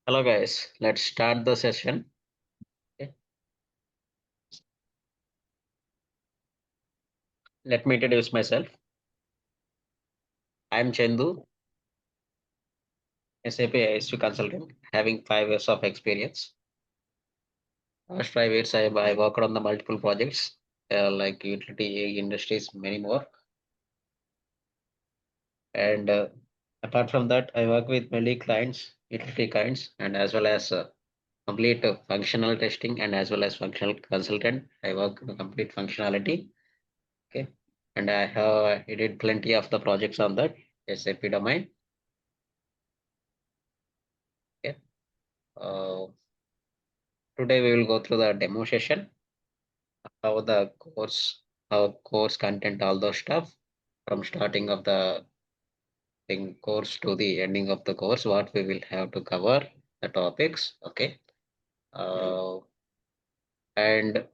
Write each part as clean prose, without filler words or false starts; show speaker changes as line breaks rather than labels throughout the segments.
Hello guys, let's start the session. Okay. Let me introduce myself. I'm Chandu, SAP ISU consultant, having 5 years of experience. Last 5 years, I worked on the multiple projects like utility industries, many more. And apart from that, I work with many clients, utility clients, and as well as complete functional testing and as well as functional consultant. I work in complete functionality. Okay, and I did plenty of the projects on that SAP domain. Okay. Uh, Today we will go through the demo session, how the course, how course content, all those stuff from starting of the thing course to the ending of the course, what we will have to cover the topics. Okay. Uh, and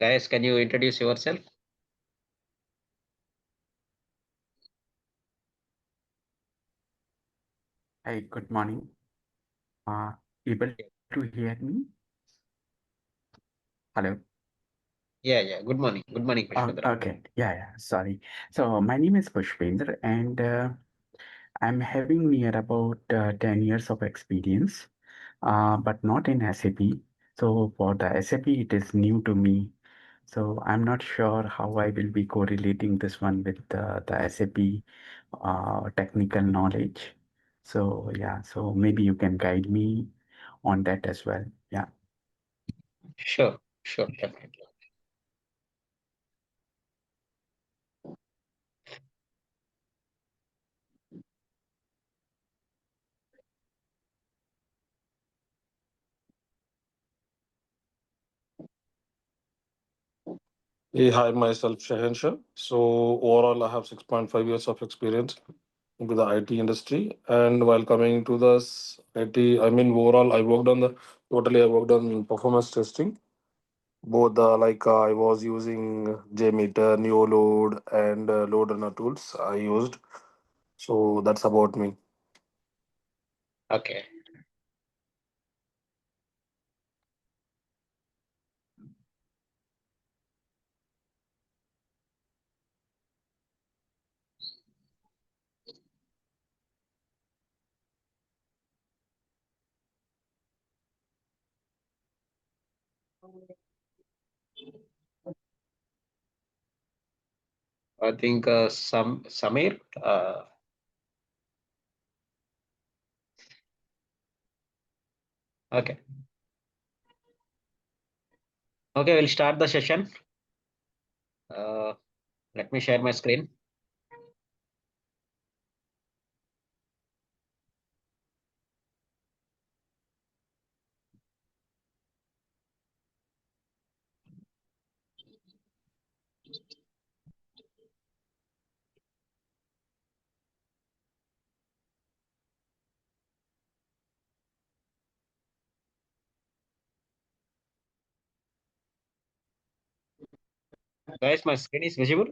guys, can you introduce yourself?
Hi, good morning. Able to hear me? Hello.
Yeah. Good morning. Good morning, Pushpendra.
Okay. Yeah. Sorry. So my name is Pushpendra, and I'm having near about 10 years of experience, but not in SAP. So for the SAP, it is new to me. So I'm not sure how I will be correlating this one with the SAP technical knowledge. So yeah, so maybe you can guide me on that as well. Yeah.
Sure, definitely.
Hey, hi, myself Shahan Shah. So overall, I have 6.5 years of experience into the IT industry. And while coming to this IT, I mean, overall, I worked on performance testing. Both I was using Jmeter, Load, and LoadRunner tools I used. So that's about me.
Okay. I think Samir. Okay. Okay, we'll start the session. Uh, Let me share my screen. Guys, my screen is visible.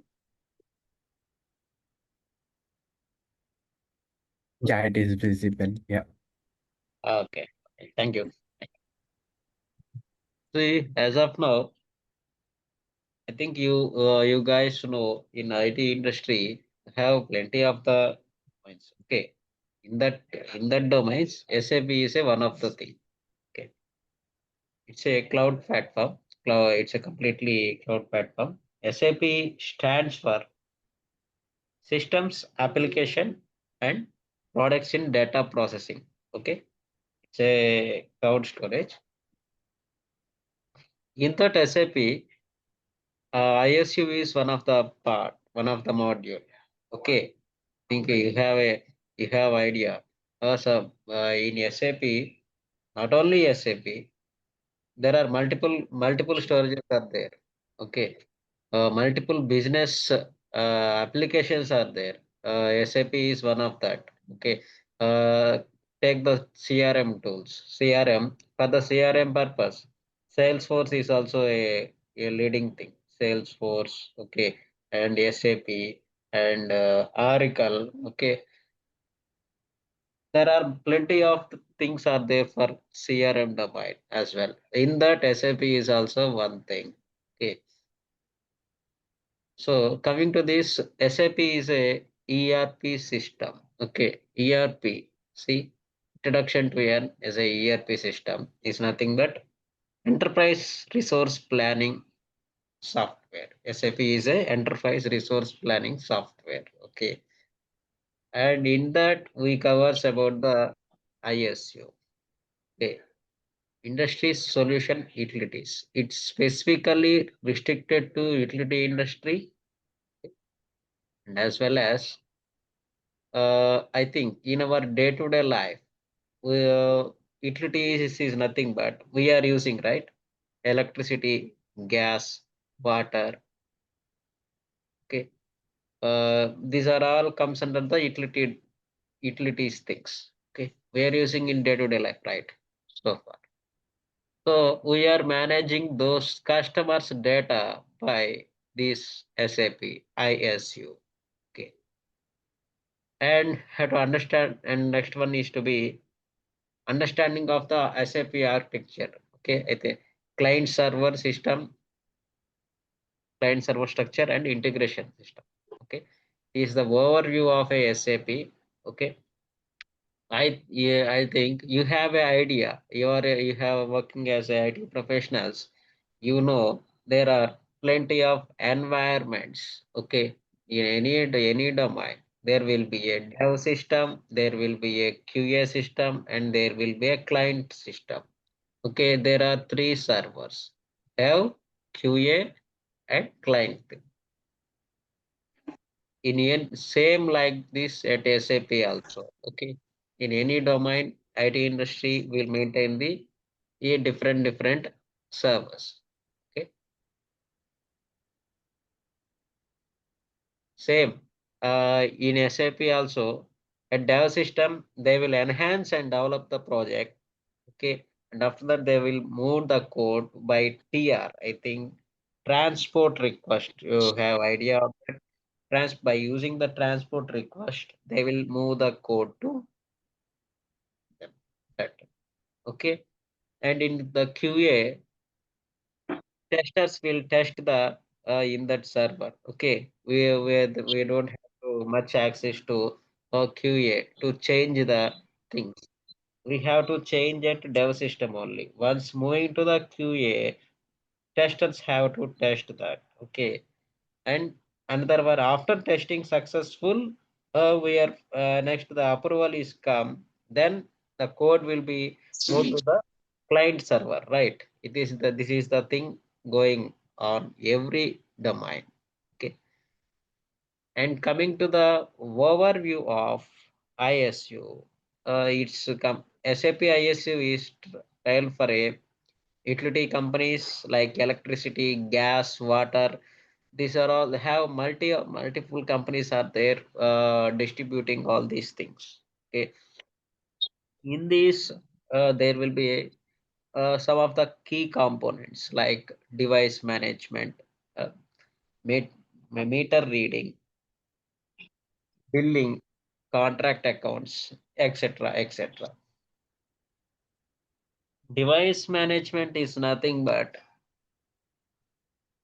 Yeah, it is visible. Yeah.
Okay. Thank you. See, as of now, I think you guys know in IT industry have plenty of the domains. Okay. In that domains, SAP is a one of the thing. Okay. It's a cloud platform. It's a completely cloud platform. SAP stands for Systems Application and Products in Data Processing. Okay. It's a cloud storage. In that SAP, ISU is one of the module. Okay, think you have idea. So in SAP, not only SAP, there are multiple storages are there. Okay, multiple business applications are there. SAP is one of that. Okay, uh, take the CRM tools. CRM for the CRM purpose. Salesforce is also a leading thing. Salesforce, okay, and SAP and Oracle. Okay, there are plenty of things are there for CRM domain as well. In that, SAP is also one thing. Okay. So coming to this, SAP is a ERP system. Okay, ERP. See, introduction to an as a ERP system is nothing but enterprise resource planning software. SAP is a enterprise resource planning software. Okay, and in that we covers about the ISU. Okay, industry solution utilities. It's specifically restricted to utility industry and as well as I think in our day-to-day life, utilities is nothing but we are using, right? Electricity, gas, water. Okay. These are all comes under the utilities things. Okay. We are using in day-to-day life, right? So far. So we are managing those customers' data by this SAP ISU. Okay. And have to understand, and next one is to be understanding of the SAP architecture. Okay, అయితే client server system, client server structure, and integration system. Okay, is the overview of a SAP. Okay, I think you have an idea. You have working as a IT professionals. You know there are plenty of environments. Okay, in any domain. There will be a dev system, there will be a QA system, and there will be a client system. Okay, there are three servers, dev, QA, and client. In same like this at SAP also. Okay, in any domain, IT industry will maintain the different servers. Okay, same. In SAP also, a dev system they will enhance and develop the project. Okay, and after that they will move the code by TR. I think transport request. You have idea of that? By using the transport request, they will move the code to that. Okay, and in the QA, testers will test the in that server. Okay, we don't have much access to QA to change the things. We have to change it dev system only. Once moving to the QA, testers have to test that. Okay, and another one after testing successful, we are next the approval is come, then the code will be moved to the client server, right? This is the thing going on every domain. Okay, and coming to the overview of ISU, it's SAP ISU is trial for a utility companies like electricity, gas, water. These are all have multiple companies are there distributing all these things. Okay, in these there will be some of the key components like device management, uh, met- meter reading, billing, contract accounts, etc., etc. Device management is nothing but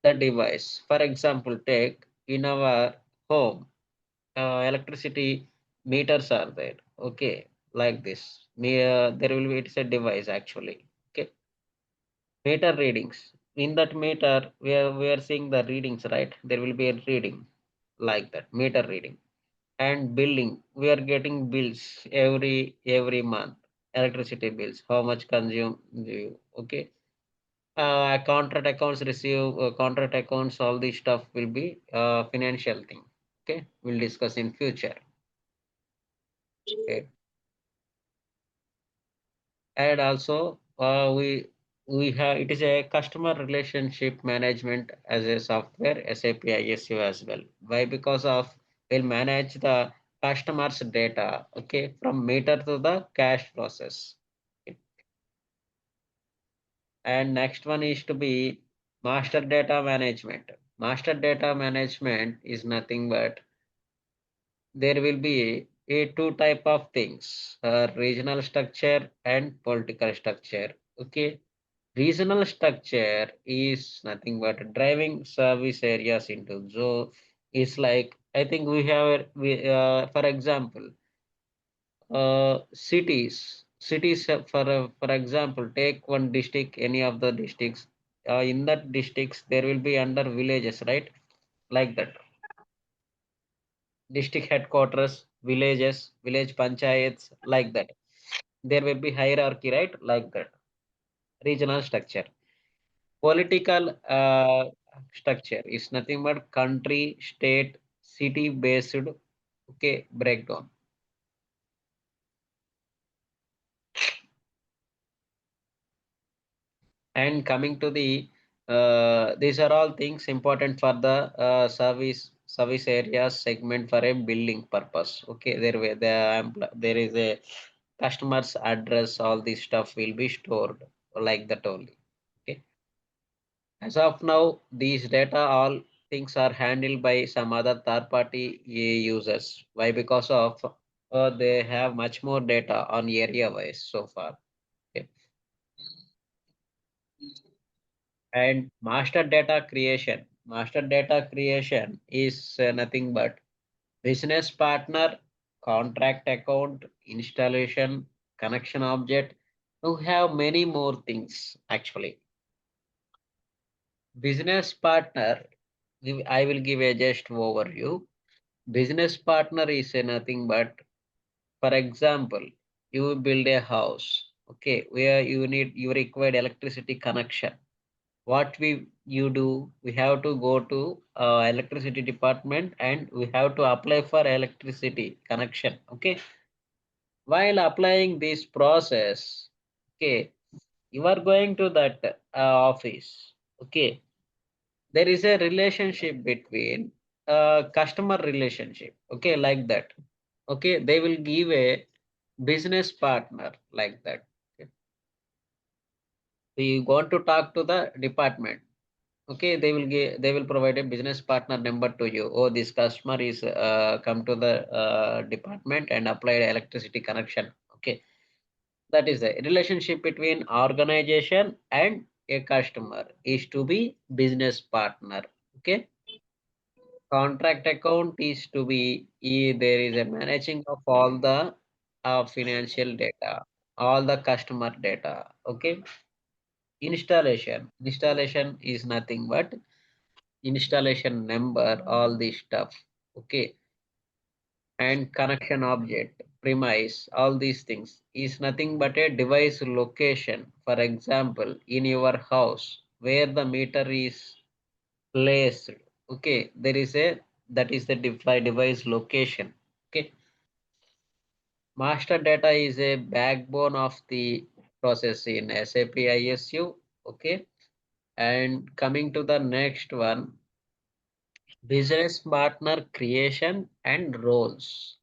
the device. For example, take in our home, electricity meters are there. Okay, like this. There will be it's a device actually. Okay, meter readings. In that meter, we are seeing the readings, right? There will be a reading like that meter reading and billing. We are getting bills every month. Electricity bills. How much consume you? Okay, contract accounts receive contract accounts, all this stuff will be financial thing. Okay, we'll discuss in future. Okay, and also we have it is a customer relationship management as a software SAP ISU as well. Why? Because of will manage the customers data, okay, from meter to the cash process. Okay. And next one is to be master data management. Master data management is nothing but there will be two type of things, regional structure and political structure. Okay, regional structure is nothing but driving service areas into. So it's like I think we have for example, cities for example, take one district, any of the districts. In that districts there will be under villages, right? Like that, district headquarters, villages, village panchayats, like that. There will be hierarchy, right? Like that. Regional structure. Political structure is nothing but country, state, city based, okay, breakdown. And coming to the these are all things important for the service areas segment for a billing purpose. Okay, there is a customer's address, all this stuff will be stored like that only. Okay, as of now these data all things are handled by some other third party users. Why? Because of they have much more data on area wise so far. Okay. And master data creation is nothing but business partner, contract account, installation, connection object. You have many more things actually. Business partner, I will give a just overview. Business partner is nothing but, for example, you build a house, okay, where you require electricity connection. What you do, we have to go to electricity department and we have to apply for electricity connection. Okay, while applying this process, okay, you are going to that office. Okay, there is a relationship between customer relationship. Okay, like that. Okay, they will give a business partner like that. Okay. So you want to talk to the department. Okay, they will provide a business partner number to you. Oh, this customer is come to the department and applied electricity connection. Okay, that is the relationship between organization and a customer is to be business partner. Okay, contract account is to be there is a managing of all the financial data, all the customer data. Okay, installation is nothing but installation number, all this stuff. Okay, and connection object, premise, all these things is nothing but a device location. For example, in your house where the meter is placed. Okay, there is a that is the device location. Okay, master data is a backbone of the process in SAP ISU. Okay, and coming to the next one, business partner creation and roles.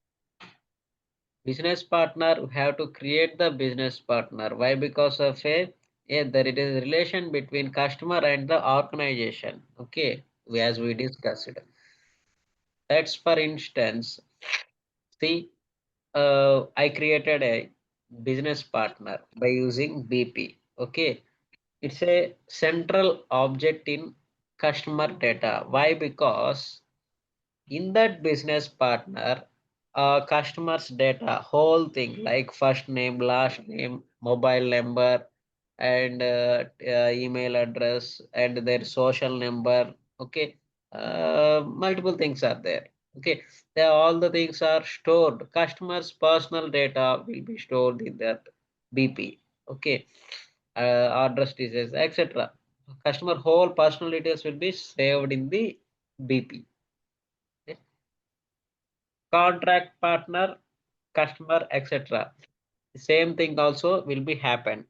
Business partner have to create the business partner. Why? Because of there it is relation between customer and the organization. Okay, as we discussed. That's for instance, see, I created a business partner by using BP. Okay, it's a central object in customer data. Why? Because in that business partner, customers data, whole thing like first name, last name, mobile number, and email address, and their social number. Okay, multiple things are there. Okay, there all the things are stored. Customers personal data will be stored in that BP. Okay, address details, etc. Customer whole personal details will be saved in the BP. Contract partner, customer, etc. Same thing also will be happen.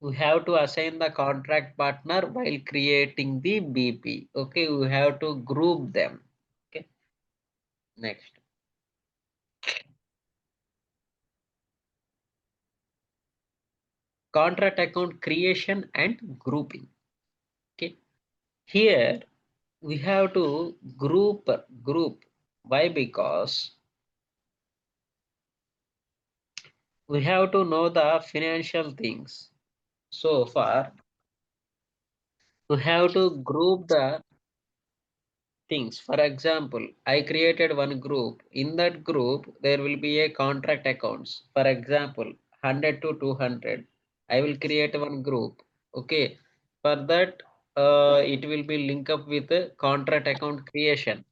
We have to assign the contract partner while creating the BP. Okay, we have to group them. Okay, next. Contract account creation and grouping. Okay, here we have to group. Why? Because we have to know the financial things. So far, we have to group the things. For example, I created one group. In that group, there will be a contract accounts. For example, 100 to 200. I will create one group. Okay. For that, it will be linked up with the contract account creation.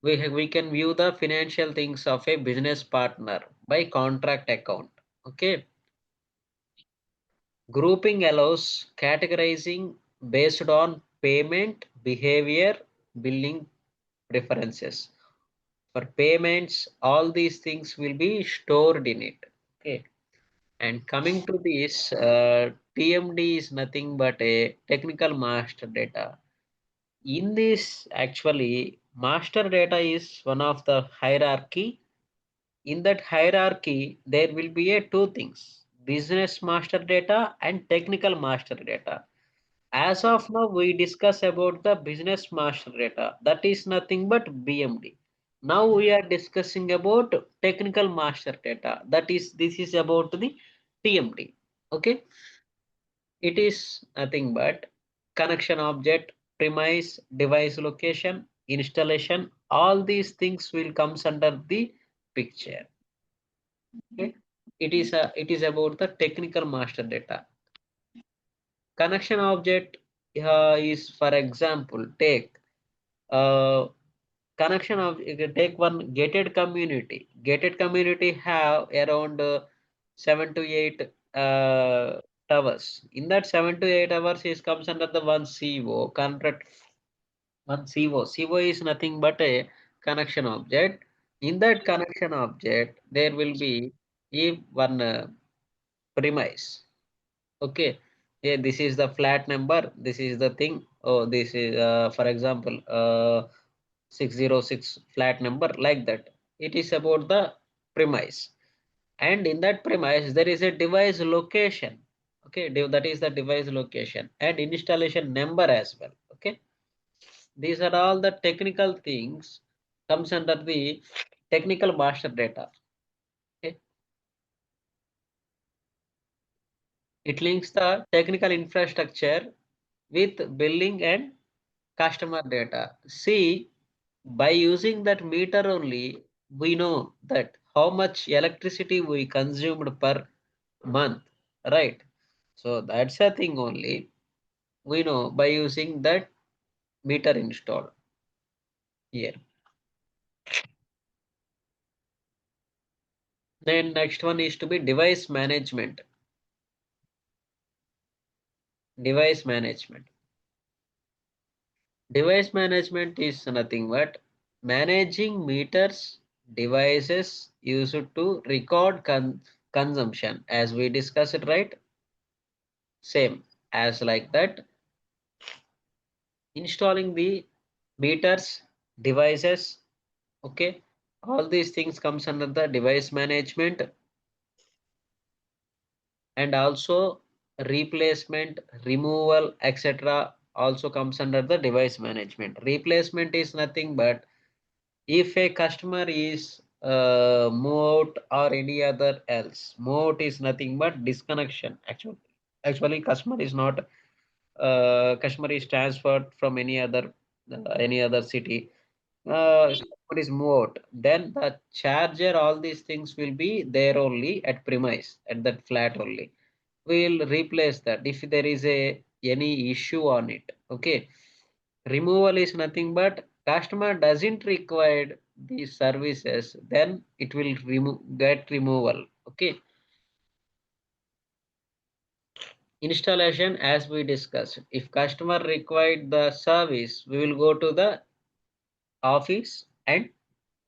We can view the financial things of a business partner by contract account. Okay. Grouping allows categorizing based on payment, behavior, billing preferences. For payments, all these things will be stored in it. Okay. And coming to this, TMD is nothing but a technical master data. In this, actually, master data is one of the hierarchy. In that hierarchy, there will be a two things: business master data and technical master data. As of now, we discuss about the business master data. That is nothing but BMD. Now we are discussing about technical master data. This is about the TMD. Okay. It is nothing but connection object, premise, device location, installation. All these things will comes under the picture. Okay. It is about the technical master data. Connection object is, for example, take connection of take one gated community. Gated community have around 7 to 8 towers. In that 7 to 8 hours is comes under the one CO contract. One CO. CO is nothing but a connection object. In that connection object, there will be if one premise. Okay. Yeah, this is the flat number. This is the thing. Oh, this is for example 606 flat number, like that. It is about the premise. And in that premise, there is a device location. Okay, that is the device location and installation number as well. Okay, these are all the technical things comes under the technical master data. Okay, it links the technical infrastructure with billing and customer data. See, by using that meter only, we know that how much electricity we consumed per month, right? So that's a thing only we know by using that meter installed here. Then next one is to be device management. Device management. Device management is nothing but managing meters, devices used to record consumption, as we discussed, right? Same as like that. Installing the meters, devices. Okay, all these things comes under the device management. And also replacement, removal, etc. also comes under the device management. Replacement is nothing but if a customer is move out or any other else. Move out is nothing but disconnection. Actually customer is not customer is transferred from any other city. What is moved, then the charger, all these things will be there only at premise, at that flat only. We'll replace that if there is a any issue on it. Okay. Removal is nothing but customer doesn't require these services, then it will get removal. Okay. Installation, as we discussed, if customer required the service, we will go to the office and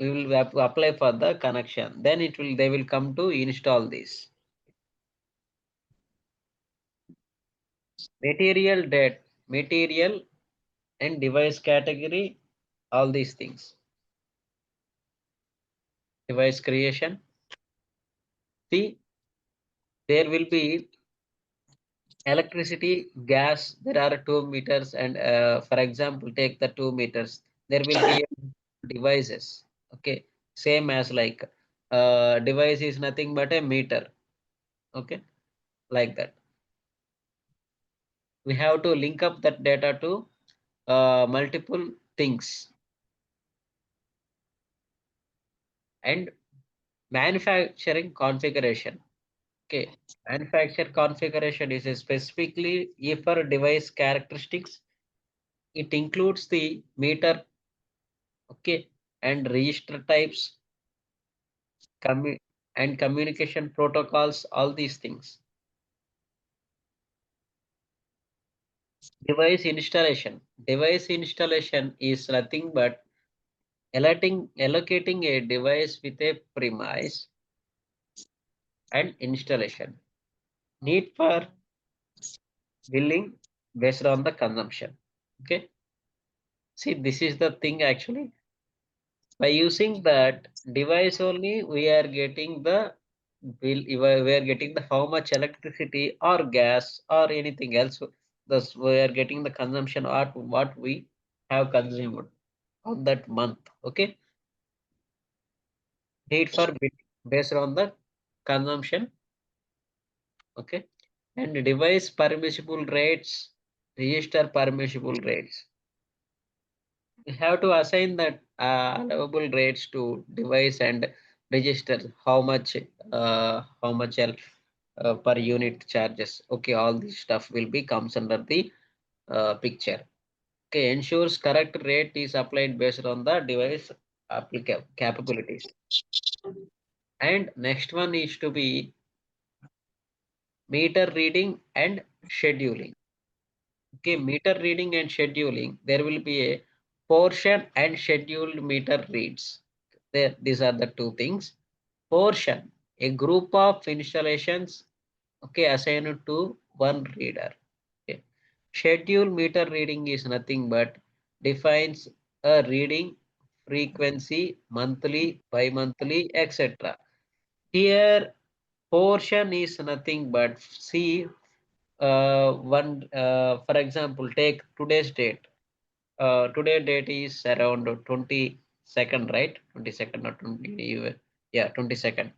we will apply for the connection, then they will come to install this. Material and device category, all these things. Device creation. See, there will be electricity, gas, there are 2 meters, and for example take the 2 meters, there will be devices. Okay, same as like device is nothing but a meter. Okay, like that. We have to link up that data to multiple things. And manufacturing configuration. Okay, manufacturer configuration is specifically for device characteristics. It includes the meter, okay, and register types, and communication protocols, all these things. Device installation. Device installation is nothing but allocating a device with a premise and installation. Need for billing based on the consumption. Okay. See, this is the thing actually. By using that device only, we are getting the bill, we are getting the how much electricity or gas or anything else. Thus, we are getting the consumption or what we have consumed on that month. Okay. Need for bill based on the consumption. Okay. And device permissible rates, register permissible rates. We have to assign that allowable rates to device and register how much per unit charges. Okay, all this stuff will be comes under the picture. Okay, ensures correct rate is applied based on the device applicable capabilities. And next one is to be meter reading and scheduling. Okay, meter reading and scheduling. There will be a portion and scheduled meter reads. There, these are the two things. Portion, a group of installations, okay, assigned to one reader. Okay. Schedule meter reading is nothing but defines a reading frequency, monthly, bi-monthly, etc. Here, portion is nothing but see for example, take today's date. Today date is around 22nd, right? 22nd or 20, yeah, 22nd.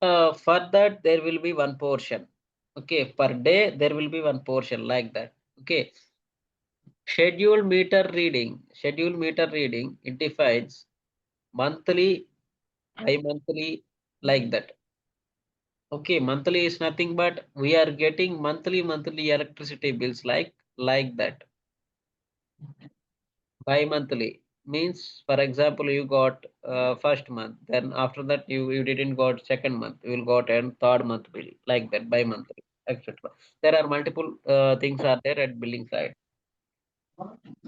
For that, there will be one portion. Okay, per day, there will be one portion like that. Okay, schedule meter reading, it defines monthly, bi-monthly, like that. Okay, monthly is nothing but we are getting monthly electricity bills like that. Bi-monthly means, for example, you got first month, then after that you didn't got second month, you will got and third month bill like that, bi-monthly, etc. There are multiple things are there at billing side.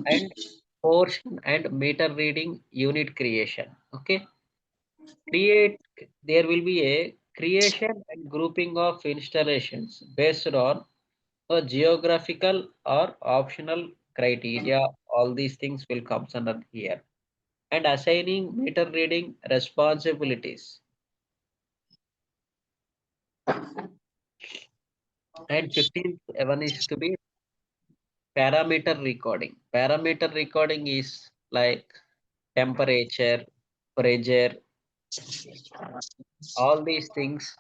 And portion and meter reading unit creation. Okay, create. There will be a creation and grouping of installations based on a geographical or optional criteria. All these things will come under here. And assigning meter reading responsibilities. And 15th one is to be parameter recording. Parameter recording is like temperature, pressure, all these things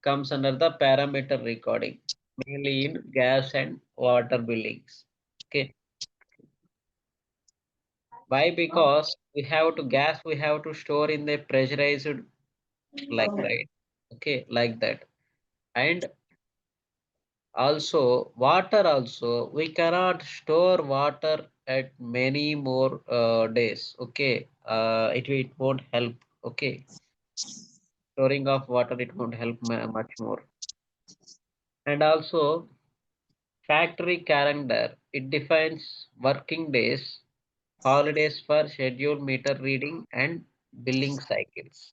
comes under the parameter recording, mainly in gas and water billings. Okay. Why? Because we have to store in the pressurized like right. Okay, like that. And also, water also, we cannot store water at many more days. Okay, it won't help. Okay, storing of water, it won't help much more. And also, factory calendar, it defines working days, holidays for schedule meter reading and billing cycles.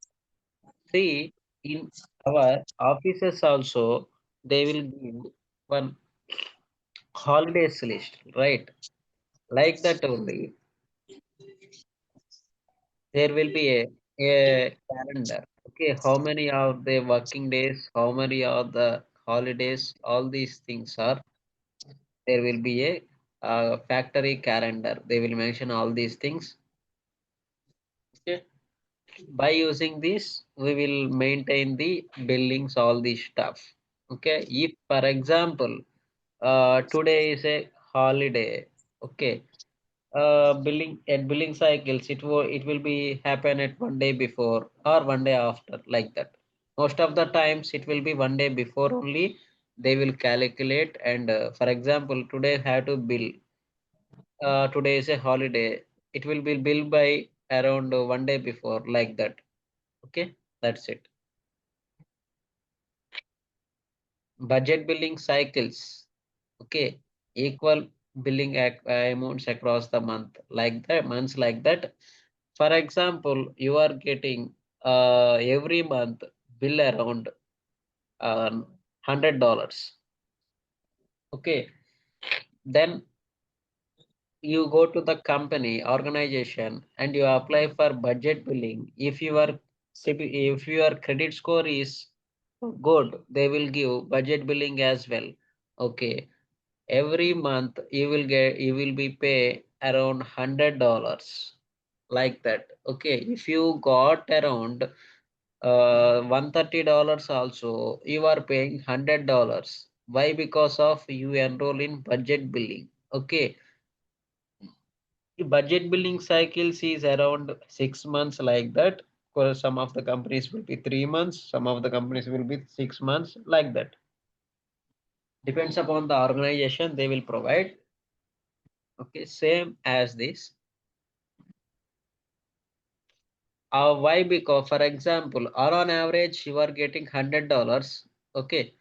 See, in our offices also, they will give one holidays list, right? Like that only, there will be a calendar. Okay, how many are the working days, how many are the holidays, all these things are, there will be a factory calendar. They will mention all these things. Okay. By using this, we will maintain the billings, all this stuff. Okay. If, for example, today is a holiday. Okay. Billing at billing cycles, it will be happen at one day before or one day after, like that. Most of the times it will be one day before only they will calculate. And for example, today have to bill. Today is a holiday. It will be billed by around one day before, like that. Okay, that's it. Budget billing cycles. Okay, equal billing amounts across the month, like that, months, like that. For example, you are getting every month bill around $100. Okay, then you go to the company organization and you apply for budget billing. If your credit score is good, they will give budget billing as well. Okay, every month you will be pay around $100, like that. Okay, if you got around $130 also, you are paying $100. Why? Because of you enroll in budget billing. Okay, the budget billing cycles is around 6 months, like that. Because some of the companies will be 3 months, some of the companies will be 6 months, like that. Depends upon the organization they will provide. Okay, same as this. Why? Because, for example, or on average, you are getting $100. Okay,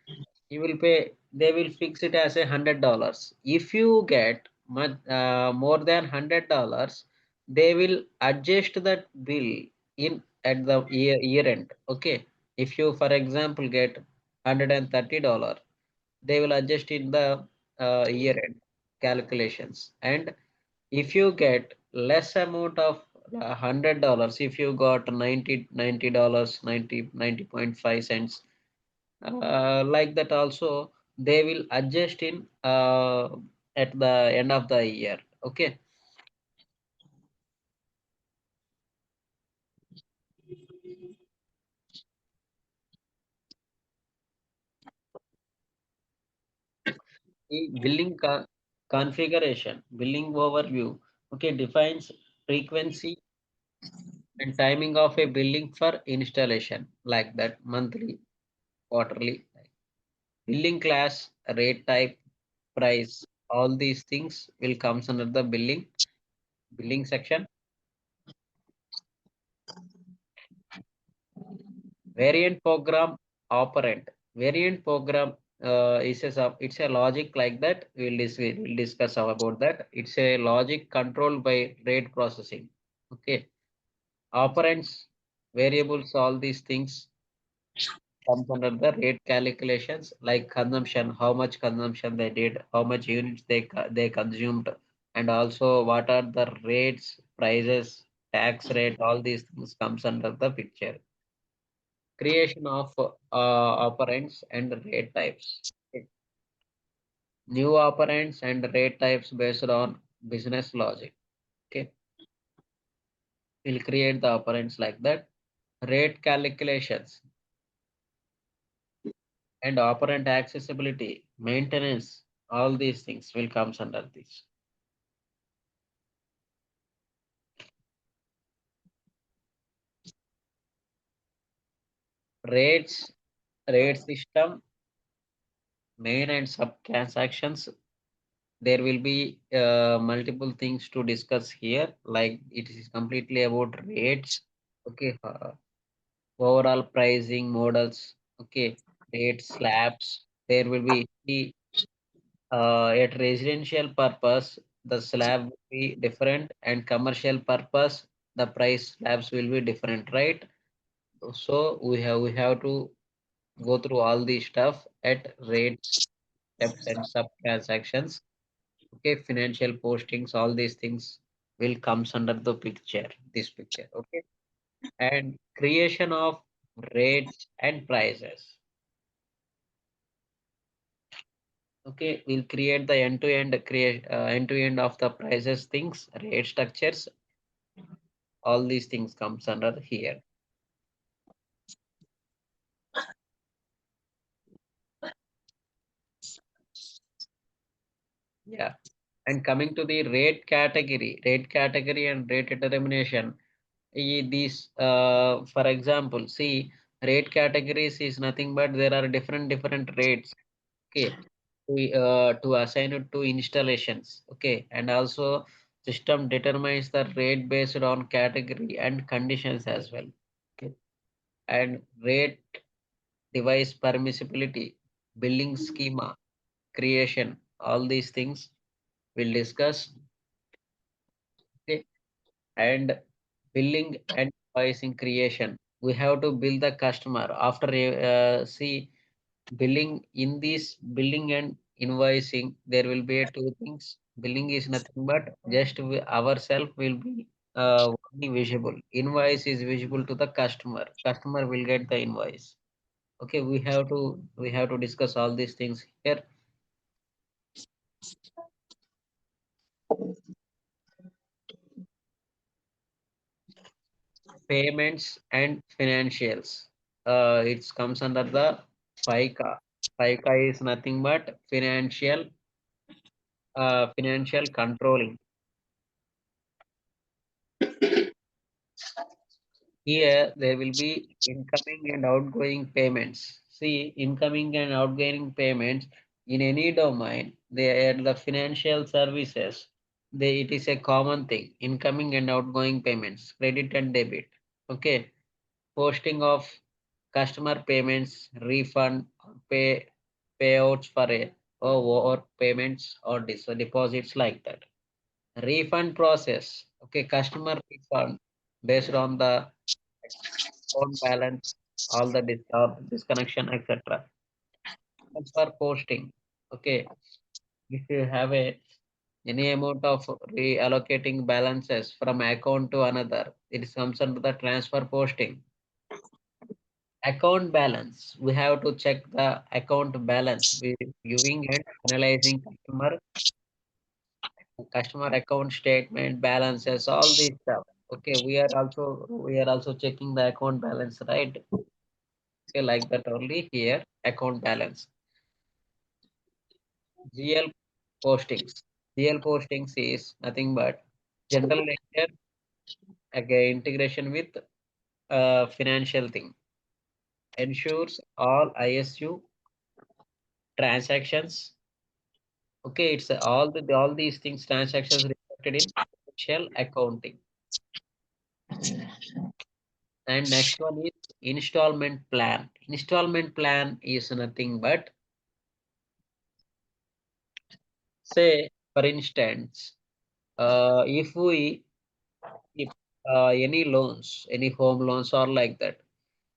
you will pay. They will fix it as $100. If you get more than $100, they will adjust that bill in at the year end. Okay, if you, for example, get $130, they will adjust in the year end calculations. And if you get less amount of $100, if you got $90, 90.5 cents, like that also, they will adjust in at the end of the year. Okay, the configuration, billing overview. Okay, defines frequency and timing of a billing for installation, like that, monthly, quarterly. Billing class, rate type, price, all these things will comes under the billing section. Variant program operand. Variant program it's a logic, like that. We'll discuss about that. It's a logic controlled by rate processing. Okay. Operands, variables, all these things comes under the rate calculations, like consumption, how much consumption they did, how much units they consumed, and also what are the rates, prices, tax rate, all these things comes under the picture. Creation of operands and rate types. Okay. New operands and rate types based on business logic. Okay, we'll create the operands, like that. Rate calculations and operand accessibility, maintenance, all these things will comes under this. Rates, rate system, main and sub transactions. There will be multiple things to discuss here, like it is completely about rates. Okay, overall pricing models. Okay, rate slabs. There will be at residential purpose, the slab will be different, and commercial purpose, the price slabs will be different, right? So we have to go through all these stuff at rates, steps, and sub transactions. Okay, financial postings, all these things will comes under the picture, this picture. Okay, and creation of rates and prices. Okay, we'll create the end-to-end of the prices things, rate structures. All these things comes under here. Yeah. And coming to the rate category and rate determination, these, for example, see, rate categories is nothing but there are different rates. Okay, to assign it to installations. Okay, and also system determines the rate based on category and conditions as well. Okay, and rate device permissibility, billing schema, creation, all these things we'll discuss. Okay, and billing and invoicing creation. We have to bill the customer after see billing. In this billing and invoicing, there will be two things. Billing is nothing but just ourselves will be only visible. Invoice is visible to the customer. Customer will get the invoice. Okay, we have to discuss all these things here. Payments and financials. It comes under the FICA. FICA is nothing but financial controlling. Here there will be incoming and outgoing payments. See, incoming and outgoing payments in any domain, they are the financial services. It is a common thing. Incoming and outgoing payments, credit and debit. Okay, posting of customer payments, refund, payouts for a or payments or deposits like that. Refund process. Okay, customer refund based on the account balance, all the disconnection, etc. For posting. Okay, if you have any amount of reallocating balances from account to another, it comes under the transfer posting. Account balance. We have to check the account balance. We viewing and analyzing customer account statement balances, all these stuff. Okay, we are also checking the account balance, right? Okay, like that only here, account balance. GL postings. GL postings is nothing but general ledger, again integration with financial thing. Ensures all ISU transactions. Okay, it's all these things transactions reflected in financial accounting. And next one is installment plan. Installment plan is nothing but, say, for instance, if we if any loans, any home loans or like that,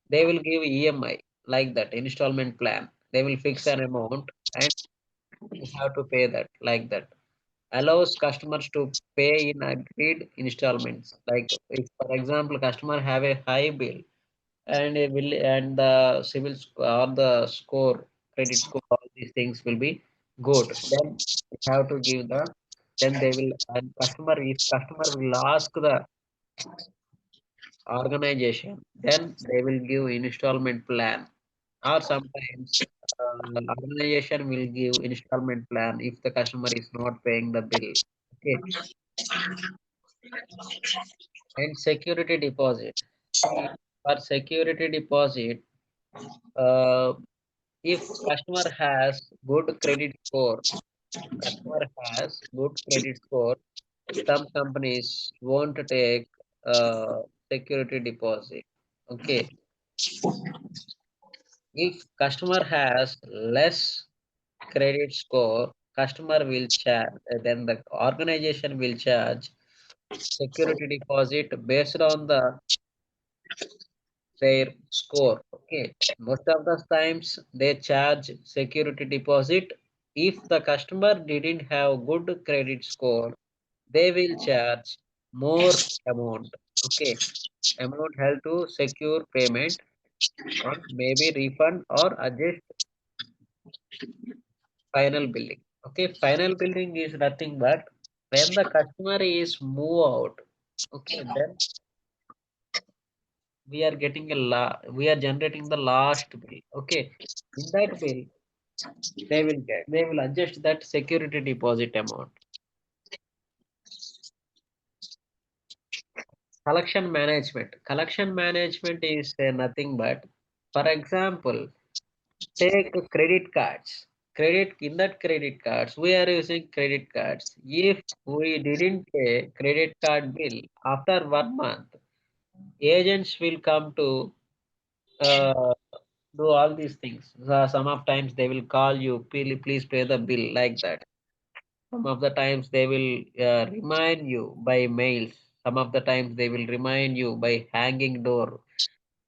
they will give EMI like that, installment plan. They will fix an amount and you have to pay that like that. Allows customers to pay in agreed installments. Like if, for example, customer have a high bill and the or the score, credit score, all these things will be good, then we have to give then they will, and customer will ask the organization, then they will give installment plan, or sometimes organization will give installment plan if the customer is not paying the bill. Okay, and security deposit. See, for security deposit, uh, if customer has good credit score, some companies won't take security deposit. Okay, if customer has less credit score, customer will charge, then the organization will charge security deposit based on their score. Okay, most of the times they charge security deposit. If the customer didn't have good credit score, they will charge more amount. Okay, amount held to secure payment on maybe refund or adjust final billing. Okay, final billing is nothing but when the customer is move out. Okay, then we are generating the last bill. Okay, in that bill, they will get. They will adjust that security deposit amount. Collection management. Collection management is nothing but, for example, take credit cards. Credit in that credit cards, we are using credit cards. If we didn't pay credit card bill after 1 month, agents will come to uh, do all these things. Some of times they will call you, please pay the bill like that. Some of the times they will remind you by mails. Some of the times they will remind you by hanging door.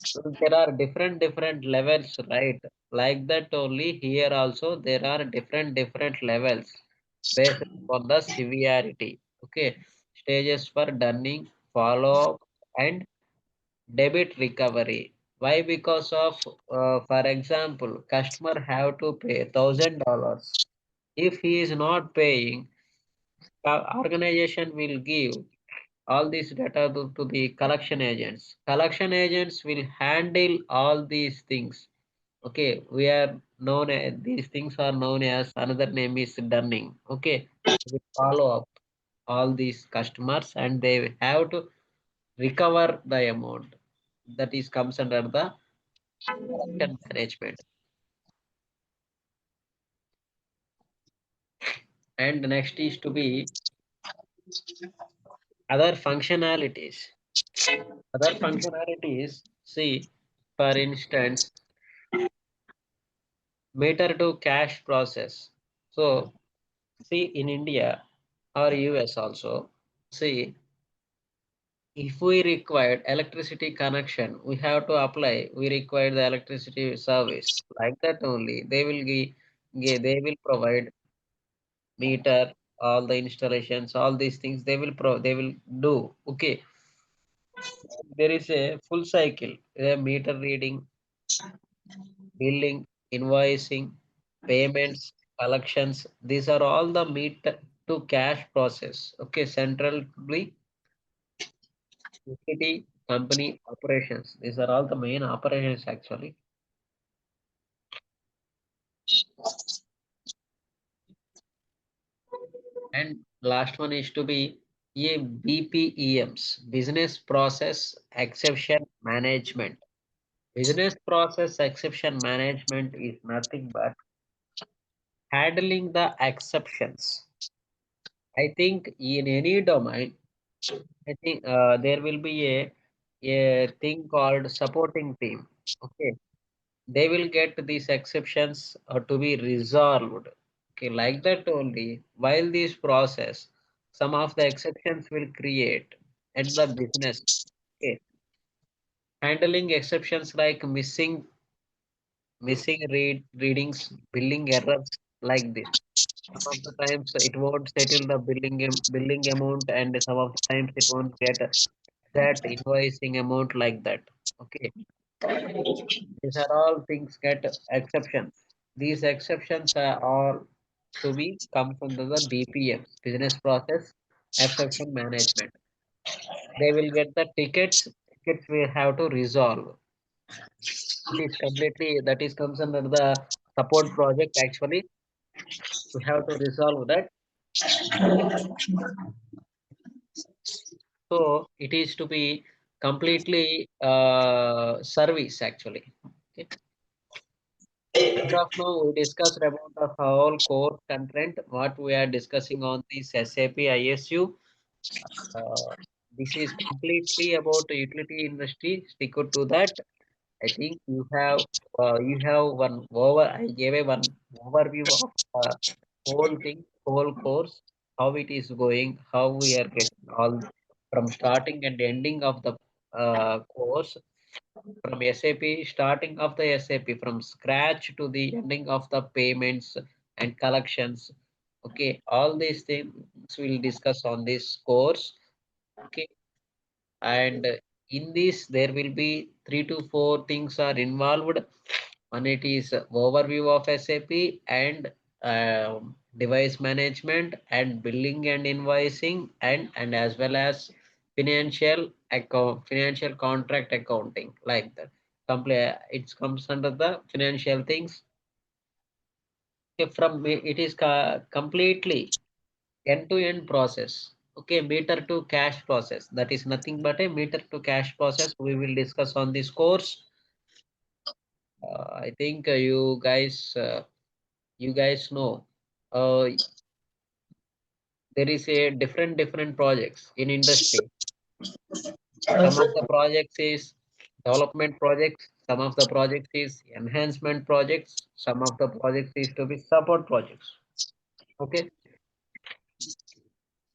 So there are different levels, right? Like that only here also there are different levels based on the severity. Okay, stages for dunning, follow up, and debit recovery. Why? Because of, for example, customer have to pay $1,000. If he is not paying, the organization will give all this data to the collection agents. Collection agents will handle all these things. Okay, we are known as, these things are known as, another name is dunning. Okay, we follow up all these customers and they have to recover the amount that is comes under the collection management. And next is to be other functionalities. Other functionalities, see, for instance, meter to cash process. So, see, in India or US also, see, if we required electricity connection, we have to apply, we require the electricity service. Like that only, they will they will provide meter, all the installations, all these things they will do. Okay, there is a full cycle, meter reading, billing, invoicing, payments, collections. These are all the meter to cash process. Okay, centrally utility company operations. These are all the main operations actually. And last one is to be a BPEMs, business process exception management. Business process exception management is nothing but handling the exceptions. I think in any domain, I think there will be a thing called supporting team. Okay, they will get these exceptions to be resolved. Okay, like that only. While this process, some of the exceptions will create at the business. Okay, handling exceptions like missing readings, billing errors like this. Some of the times it won't settle the billing amount, and some of the times it won't get that invoicing amount like that. Okay, these are all things get exceptions. These exceptions are all to be comes under the BPM, business process exception management. They will get the tickets. Tickets we have to resolve. It is completely that is comes under the support project. Actually, we have to resolve that. So it is to be completely service actually. Okay. As of now, we discussed about the whole core content, what we are discussing on this SAP ISU. Uh, this is completely about the utility industry. Stick to that. I think you have one over. I gave a one overview of whole thing, whole course, how it is going, how we are getting all from starting and ending of the course, from SAP, starting of the SAP from scratch to the ending of the payments and collections. Okay, all these things we'll discuss on this course. Okay, and in this there will be 3 to 4 things are involved. One, it is overview of SAP and device management and billing and invoicing and as well as financial contract accounting, like that. It comes under the financial things. Okay, from it is completely end-to-end process. Okay, meter to cash process. That is nothing but a meter to cash process. We will discuss on this course. I think you guys know. There is a different projects in industry. Some of the projects is development projects, some of the projects is enhancement projects, some of the projects is to be support projects. Okay,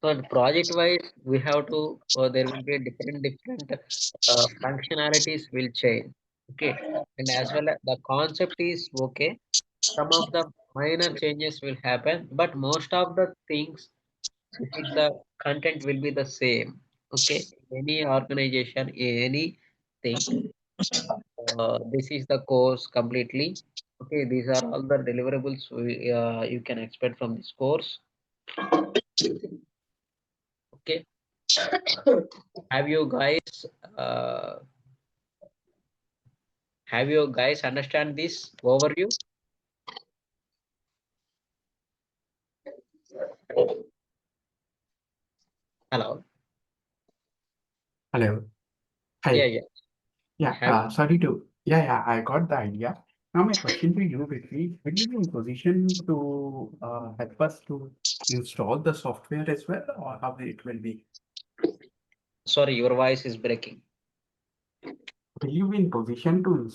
so project wise we have to there will be different functionalities will change. Okay, and as well as the concept is okay, some of the minor changes will happen, but most of the things, this is the content will be the same. Okay, any organization, anything, this is the course completely. Okay, these are all the deliverables you can expect from this course. Okay, have you guys uh, understand this overview? Hello.
Hello.
Yeah,
Hi.
yeah.
Yeah,
Have
yeah, I got the idea. Now my question to you will you be in position to help us to install the software as well, or how it will be?
sorry, your voice is breaking.
Will you be in position to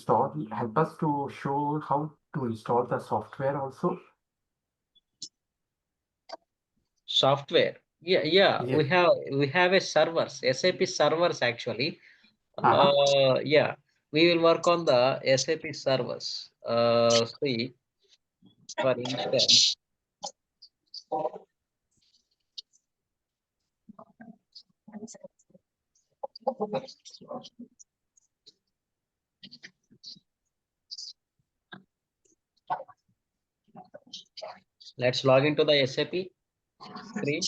help us to show how to install the software also?
Software. Yeah, yeah.
Yes.
We have a servers, SAP servers actually.
Uh-huh.
Yeah, we will work on the SAP servers. See, for instance, let's log into the SAP screen.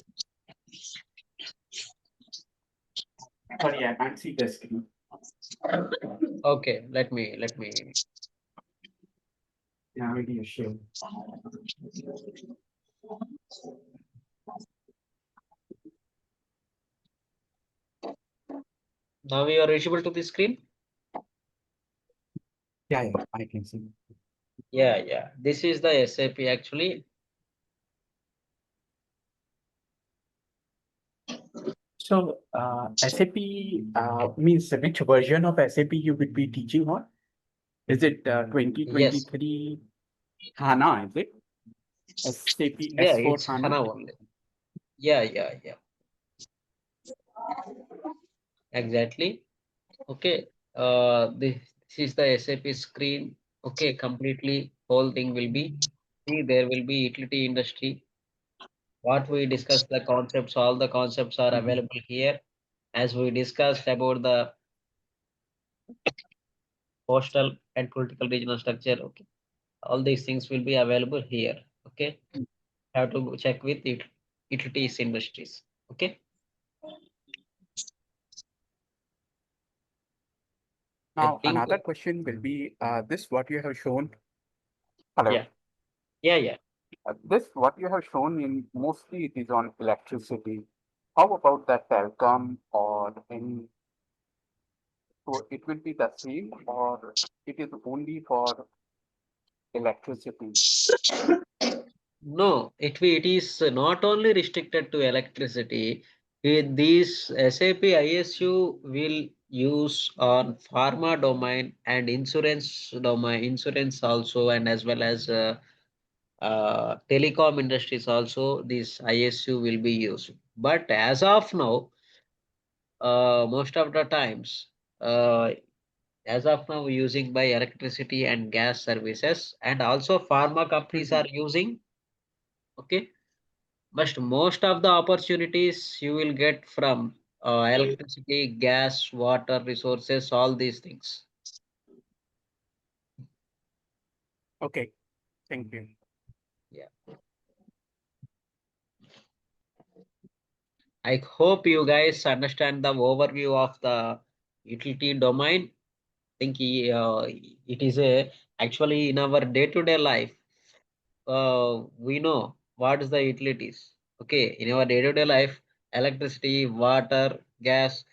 Sorry, I can't see the screen.
Okay, let me.
Yeah, maybe you share.
Now we are reachable to the screen.
Yeah, I can see.
Yeah, yeah. This is the SAP actually.
So, SAP means which version of SAP you will be teaching on? Is it
Yes.
2023 HANA, is it? SAP
Yeah,
S4
it's
HANA?
HANA only. Yeah, yeah, yeah. Exactly. Okay. This is the SAP screen. Okay, completely whole thing will be. See, there will be utility industry. What we discussed, the concepts, all the concepts are
Mhm.
available here. As we discussed about the postal and political regional structure. Okay, all these things will be available here. Okay, have to check with it, utilities industries. Okay, I
Now,
think,
another question will be this what you have shown. Hello.
yeah, yeah, yeah.
This what you have shown in mostly it is on electricity. How about the telecom or any? So it will be the same or it is only for electricity?
No, it is not only restricted to electricity. These SAP ISU will use on pharma domain and insurance domain, insurance also, and as well as telecom industries also. This ISU will be used. But as of now, most of the times, uh, as of now, using by electricity and gas services, and also pharma companies are
Mhm.
using. Okay, but most of the opportunities you will get from electricity, gas, water resources, all these things.
Okay, thank you.
Yeah, I hope you guys understand the overview of the utility domain. Think it is a actually in our day-to-day life. we know what is the utilities. Okay, in our day-to-day life, electricity, water, gas,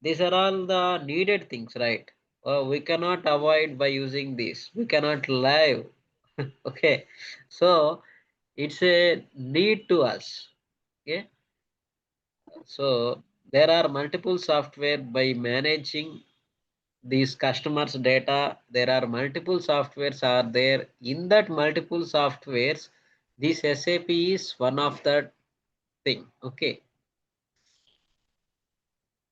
these are all the needed things, right? We cannot avoid by using this. We cannot live. Okay, so it's a need to us. Okay, so there are multiple software by managing these customers data. There are multiple softwares are there. In that multiple softwares, this SAP is one of the thing. Okay,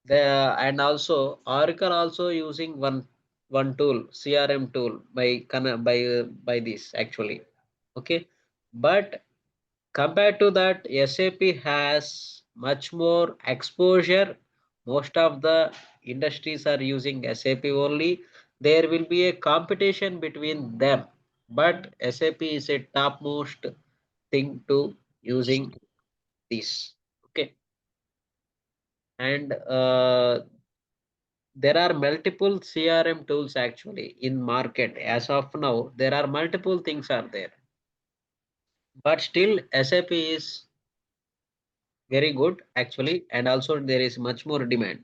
the and also Oracle also using one tool, CRM tool by this actually. Okay, but compared to that, SAP has much more exposure. Most of the industries are using SAP only. There will be a competition between them, but SAP is a topmost thing to using this. Okay, and there are multiple CRM tools actually in market as of now. There are multiple things are there, but still SAP is very good actually, and also there is much more demand.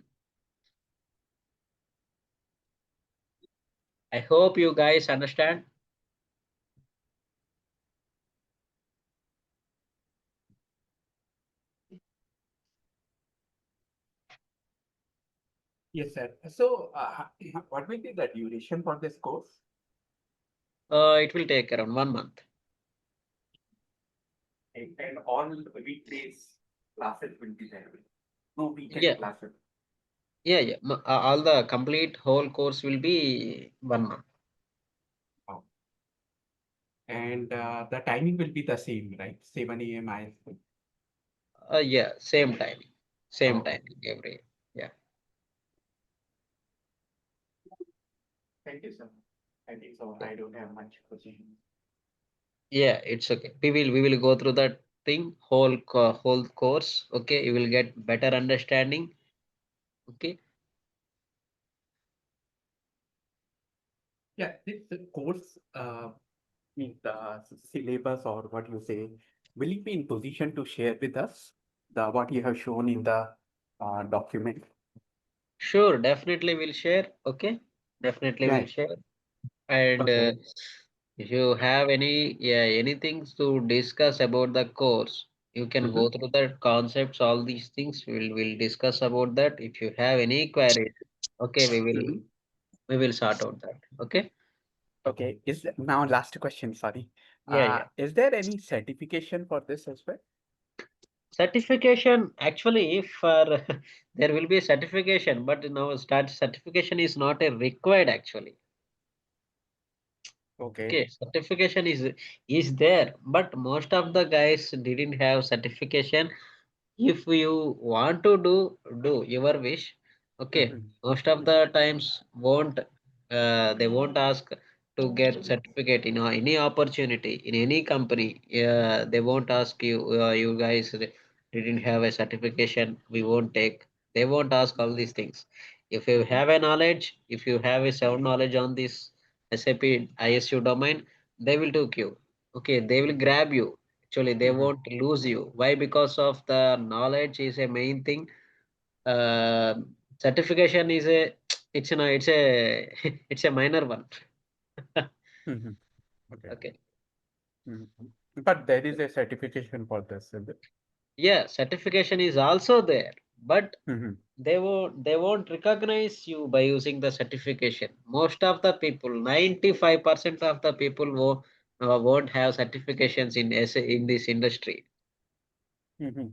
I hope you guys understand.
Yes, sir. So, what will be the duration for this course?
It will take around 1 month.
And all weekdays classes will be there. No weekend
Yeah,
classes.
yeah. All the complete whole course will be 1 month.
Oh. And the timing will be the same, right? 7 a.m. IST.
Yeah, same
Oh,
timing every. Yeah,
thank you, sir. I think so. I don't have much questions.
yeah. It's okay. We will go through that thing whole course. Okay, you will get better understanding. Okay.
Yeah, this course means the syllabus or what you say, will you be in position to share with us the what you have shown in the document?
Sure, definitely we'll share. Okay, definitely we'll
Right.
share. And
Okay.
if you have anything to discuss about the course, you can go
Mm-hmm.
through the concepts, all these things. We'll discuss about that. If you have any queries, okay,
Mm-hmm.
we will sort out that. Okay.
Okay. Now last question, sorry.
Yeah, yeah.
Is there any certification for this as well?
Certification actually, for there will be a certification, but now start certification is not a required actually.
Okay.
Okay, certification is there, but most of the guys didn't have certification. If you want to do your wish. Okay,
Mm-hmm.
most of the times won't they won't ask to get certificate in any opportunity in any company. They won't ask you, you guys didn't have a certification, we won't take. They won't ask all these things. If you have a knowledge, if you have a sound knowledge on this SAP ISU domain, they will take you. Okay, they will grab you. Actually, they
Mm-hmm.
won't lose you. Why? Because of the knowledge is a main thing. Uh, Certification is a it's a it's a minor one.
Mm-hmm. Okay.
Okay.
Mm-hmm. But there is a certification for this, is it?
Yeah, certification is also there, but
Mm-hmm.
they won't recognize you by using the certification. Most of the people, 95% of the people won't have certifications in this industry,
Mm-hmm.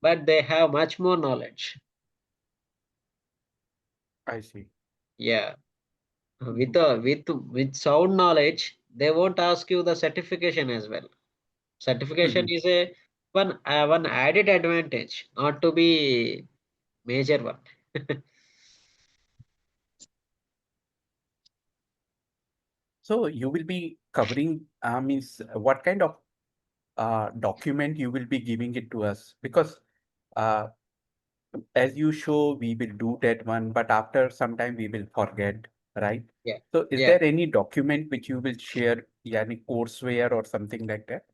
but they have much more knowledge.
I see.
Yeah.
Mm-hmm.
With sound knowledge, they won't ask you the certification as well. Certification
Mm-hmm.
is a one added advantage, not to be major one.
So you will be covering, means what kind of document you will be giving it to us? Because uh, as you show, we will do that one, but after some time we will forget, right?
Yeah,
So is
yeah.
there any document which you will share any courseware or something like that?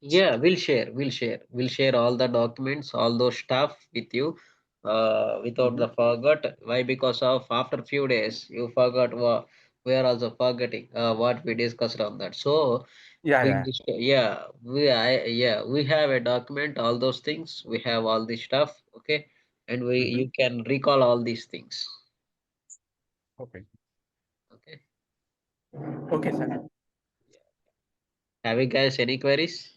Yeah, we'll share all the documents, all those stuff with you, without
Mhm.
the forgot. Why? Because of after few days, you forgot what we are also forgetting what we discussed on that. So
Yeah,
we
yeah.
just, yeah, we have a document, all those things. We have all this stuff, okay, and
Mhm.
you can recall all these things,
Okay.
okay.
Okay, sir.
Have you guys any queries?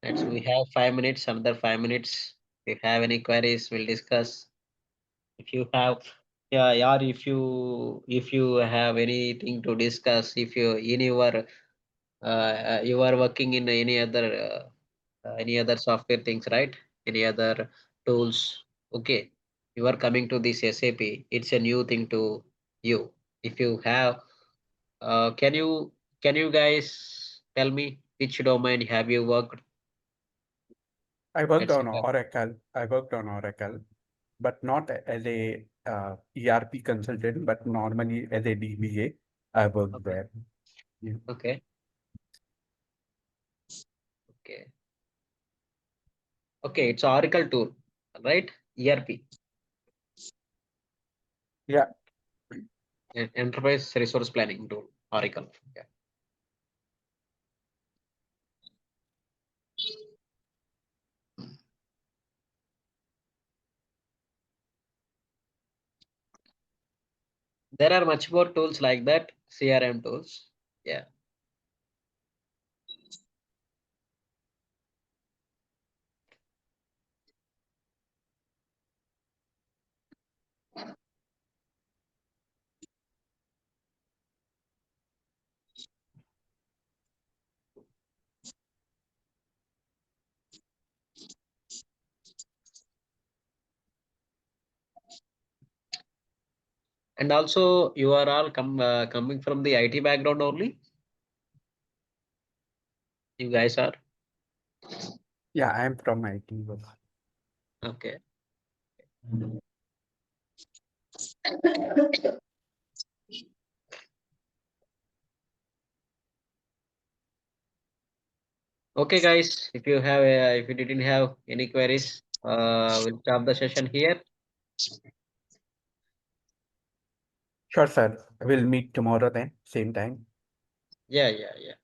We have 5 minutes, another 5 minutes. If you have any queries, we'll discuss. If you have, yeah, if you have anything to discuss, if you are working in any other software things, right? Any other tools? Okay, you are coming to this SAP. It's a new thing to you. If you have, can you guys tell me which domain have you worked?
I worked
Let's
on
say,
Oracle. I worked on Oracle, but not as a ERP consultant, but normally as a DBA. I worked
okay,
there. Yeah.
okay, okay, okay. It's Oracle tool, right? ERP,
Yeah.
Enterprise Resource Planning tool, Oracle. Yeah. There are much more tools like that, CRM tools. Yeah. And also, you are all coming from the IT background only. You guys are
Yeah, I'm from IT.
okay. Okay, guys. If you didn't have any queries, we'll stop the session here.
Sure, sir. We'll meet tomorrow then, same time.
Yeah, yeah, yeah.